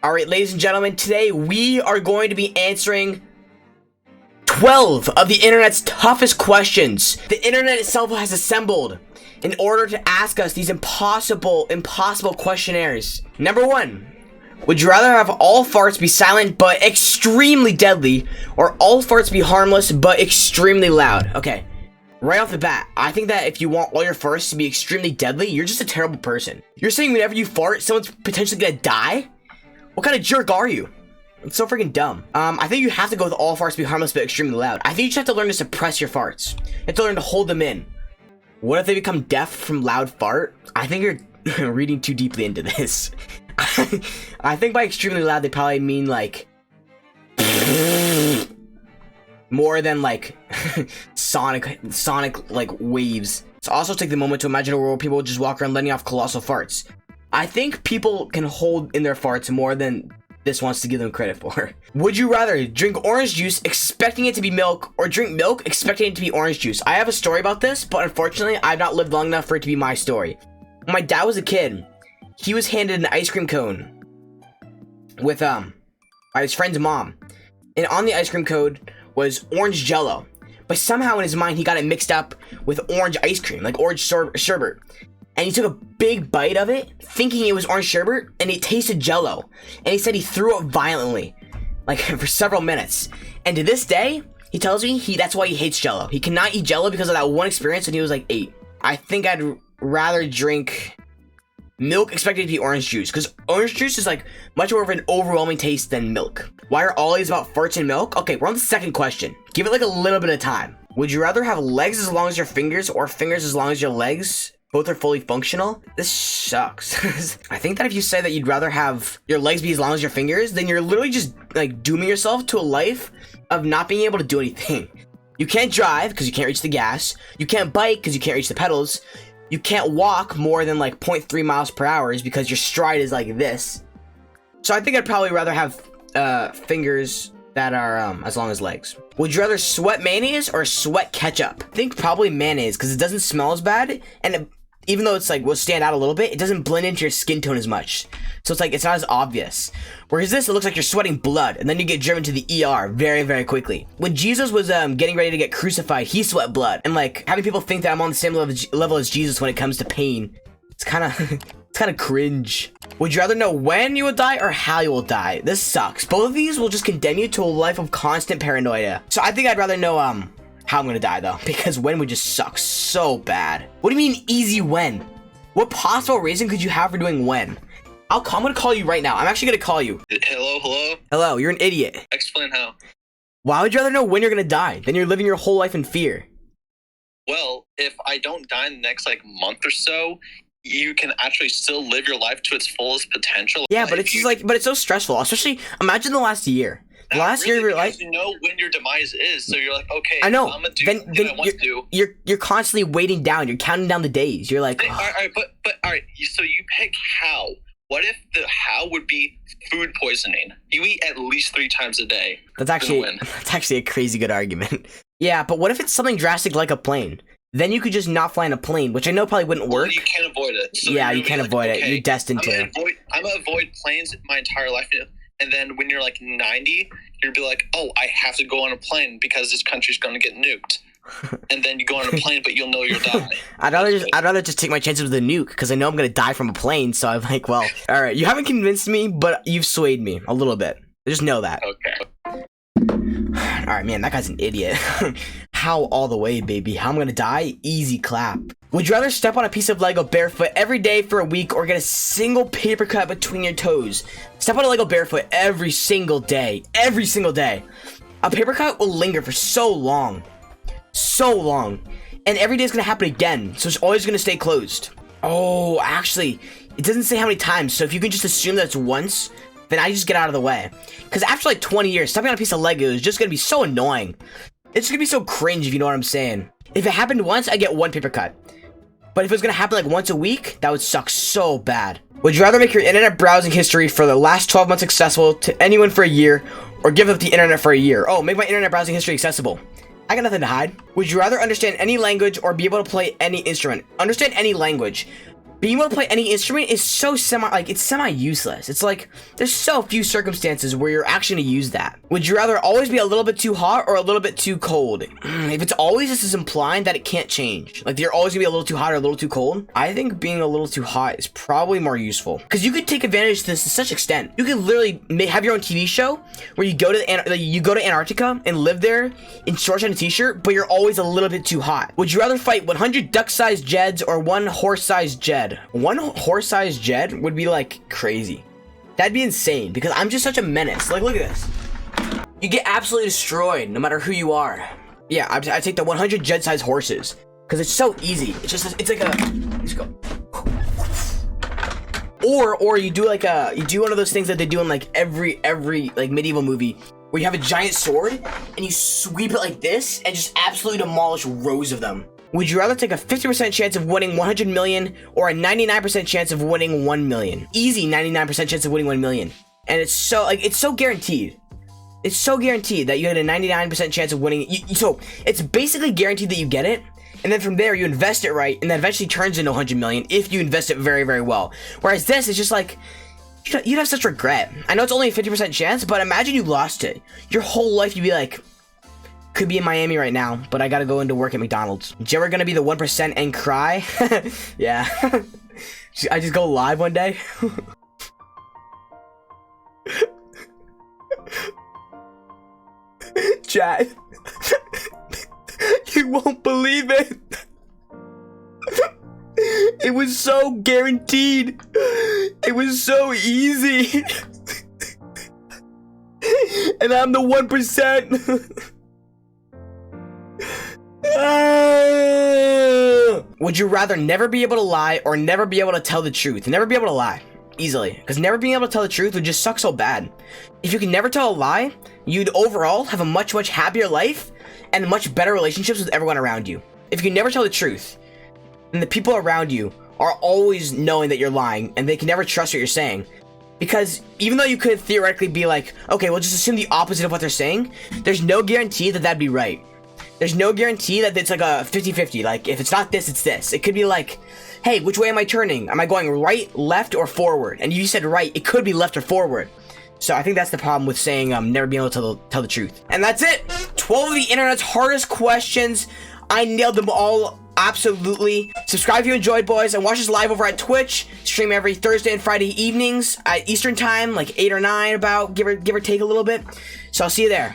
All right, ladies and gentlemen, today we are going to be answering 12 of the internet's toughest questions the internet itself has assembled in order to ask us these impossible questionnaires. Number 1, would you rather have all farts be silent but extremely deadly, or all farts be harmless but extremely loud? Okay, right off the bat, I think that if you want all your farts to be extremely deadly, you're just a terrible person. You're saying whenever you fart, someone's potentially gonna die? What kind of jerk are you? It's so freaking dumb. I think you have to go with all farts be harmless but extremely loud. I think you just have to learn to suppress your farts. You have to learn to hold them in. What if they become deaf from loud fart? I think you're reading too deeply into this. I think by extremely loud, they probably mean like more than like sonic like waves. So also take the moment to imagine a world where people will just walk around letting off colossal farts. I think people can hold in their farts more than this wants to give them credit for. Would you rather drink orange juice expecting it to be milk, or drink milk expecting it to be orange juice? I have a story about this, but unfortunately, I've not lived long enough for it to be my story. When my dad was a kid, he was handed an ice cream cone with by his friend's mom, and on the ice cream cone was orange Jello. But somehow in his mind, he got it mixed up with orange ice cream, like orange sherbet. And he took a big bite of it, thinking it was orange sherbet, and it tasted Jello. And he said he threw up violently, like for several minutes. And to this day, he tells me that's why he hates Jello. He cannot eat Jello because of that one experience when he was like 8. I think I'd rather drink milk expecting it to be orange juice, because orange juice is like much more of an overwhelming taste than milk. Why are all these about farts and milk? Okay, we're on the second question. Give it like a little bit of time. Would you rather have legs as long as your fingers, or fingers as long as your legs? Both are fully functional? This sucks. I think that if you say that you'd rather have your legs be as long as your fingers, then you're literally just like dooming yourself to a life of not being able to do anything. You can't drive because you can't reach the gas. You can't bike because you can't reach the pedals. You can't walk more than like 0.3 miles per hour because your stride is like this. So I think I'd probably rather have fingers that are as long as legs. Would you rather sweat mayonnaise or sweat ketchup? I think probably mayonnaise because it doesn't smell as bad, and even though it's like will stand out a little bit, it doesn't blend into your skin tone as much. So it's like it's not as obvious. Whereas this, it looks like you're sweating blood, and then you get driven to the ER very, very quickly. When Jesus was getting ready to get crucified, he sweat blood, and like having people think that I'm on the same level as Jesus when it comes to pain, it's kind of cringe. Would you rather know when you will die or how you will die? This sucks. Both of these will just condemn you to a life of constant paranoia. So I think I'd rather know how I'm gonna die though, because when would just suck so bad. What do you mean easy when? What possible reason could you have for doing when? I'm gonna call you right now. I'm actually gonna call you. Hello? Hello, you're an idiot. Explain how. Why would you rather know when you're gonna die than you're living your whole life in fear? Well, if I don't die in the next like month or so, you can actually still live your life to its fullest potential. Yeah, but it's just like, but it's so stressful. Especially, imagine the last year. Last year of your life, you know when your demise is, so you're like, okay, I know. I'm gonna do what I want to do. You're constantly waiting down. You're counting down the days. You're like, all right, but all right. So you pick how. What if the how would be food poisoning? You eat at least 3 times a day. That's actually a crazy good argument. Yeah, but what if it's something drastic like a plane? Then you could just not fly in a plane, which I know probably wouldn't work. Well, you can't avoid it. So yeah, you can't avoid it. You're destined to. I'm gonna avoid planes my entire life. And then when you're like 90, you'll be like, oh, I have to go on a plane because this country's going to get nuked. And then you go on a plane, but you'll know you'll die. I'd rather just take my chances with a nuke because I know I'm going to die from a plane. So I'm like, well, all right, you haven't convinced me, but you've swayed me a little bit. Just know that. Okay. All right, man, that guy's an idiot. How all the way, baby. How I'm going to die? Easy clap. Would you rather step on a piece of Lego barefoot every day for a week, or get a single paper cut between your toes? Step on a Lego barefoot every single day. Every single day. A paper cut will linger for so long. So long. And every day is going to happen again, so it's always going to stay closed. Oh, actually, it doesn't say how many times, so if you can just assume that it's once, then I just get out of the way. Because after like 20 years, stepping on a piece of Lego is just going to be so annoying. It's going to be so cringe, if you know what I'm saying. If it happened once, I get 1 paper cut. But if it was going to happen like once a week, that would suck so bad. Would you rather make your internet browsing history for the last 12 months accessible to anyone for a year, or give up the internet for a year? Oh, make my internet browsing history accessible. I got nothing to hide. Would you rather understand any language or be able to play any instrument? Understand any language. being able to play any instrument is so it's semi-useless. It's like, there's so few circumstances where you're actually gonna use that. Would you rather always be a little bit too hot or a little bit too cold? If it's always, this is implying that it can't change. Like, you're always gonna be a little too hot or a little too cold. I think being a little too hot is probably more useful, because you could take advantage of this to such extent. You could literally have your own TV show where you go to Antarctica and live there in shorts and a t-shirt, but you're always a little bit too hot. Would you rather fight 100 duck-sized Jeds or one horse-sized Jed? One horse-sized Jed would be like crazy. That'd be insane, because I'm just such a menace. Like, look at this. You get absolutely destroyed no matter who you are. Yeah, I take the 100 Jed-sized horses, because it's so easy. It's like a, just go. Or you do one of those things that they do in like every like medieval movie, where you have a giant sword and you sweep it like this and just absolutely demolish rows of them. Would you rather take a 50% chance of winning 100 million or a 99% chance of winning 1 million? Easy 99% chance of winning 1 million. And it's so guaranteed. It's so guaranteed that you had a 99% chance of winning. So it's basically guaranteed that you get it. And then from there, you invest it right, and that eventually turns into 100 million if you invest it very, very well. Whereas this is just like, you'd have such regret. I know it's only a 50% chance, but imagine you lost it. Your whole life, you'd be like, could be in Miami right now, but I gotta go into work at McDonald's. Jedwerd gonna be the 1% and cry? Yeah. I just go live one day. Chat. You won't believe it. It was so guaranteed. It was so easy. And I'm the 1%. Would you rather never be able to lie or never be able to tell the truth? Never be able to lie. Easily. Because never being able to tell the truth would just suck so bad. If you can never tell a lie, you'd overall have a much, much happier life and much better relationships with everyone around you. If you can never tell the truth, then the people around you are always knowing that you're lying and they can never trust what you're saying. Because even though you could theoretically be like, okay, we'll just assume the opposite of what they're saying, there's no guarantee that that'd be right. There's no guarantee that it's like a 50-50. Like, if it's not this, it's this. It could be like, hey, which way am I turning? Am I going right, left, or forward? And you said right, it could be left or forward. So I think that's the problem with saying never being able to tell the truth. And that's it. 12 of the internet's hardest questions. I nailed them all. Absolutely. Subscribe if you enjoyed, boys, and watch us live over at Twitch. Stream every Thursday and Friday evenings at Eastern time, like 8 or 9, about give or take a little bit. So I'll see you there.